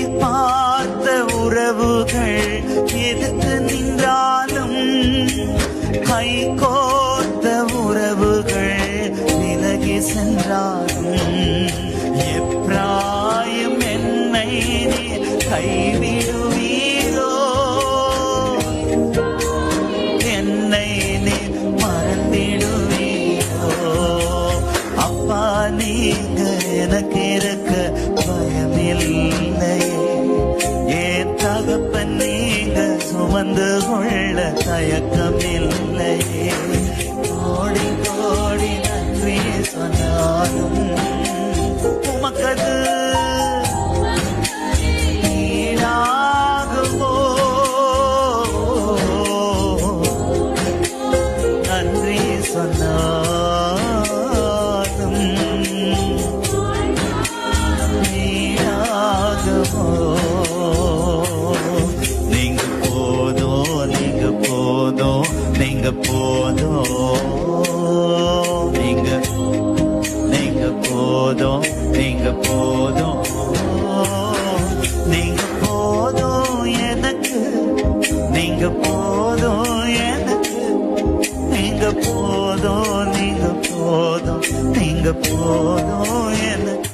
எதிர்பார்த்த உறவுகள் எதிர்த்து நின்றாலும், கை கோர்த்த உறவுகள் விலகி சென்றாலும், எப்ராயும் என்னை நீ கைவிடுவீரோ, என்னை நீ மறந்திடுவீரோ. அப்பா நீங்க எனக்கு இருக்க பயமில்லையே, ஏன் தகப்பன் நீங்க சுமந்து கொள்ள தயக்கமில்லையே. கோடி கோடி நன்றி சொன்னாலும் உமக்கது ஈடாகுமோ. நன்றி சொன்னாலும் ஈடாகுமோ. நீங்க போதும், நீங்க போதும், நீங்க போதும், நீங்க போதும், நீங்க போதும், நீங்க போதும் எனக்கு, நீங்க போதும் எனக்கு, நீங்க போதும், நீங்க போதும், நீங்க போதும் எனக்கு.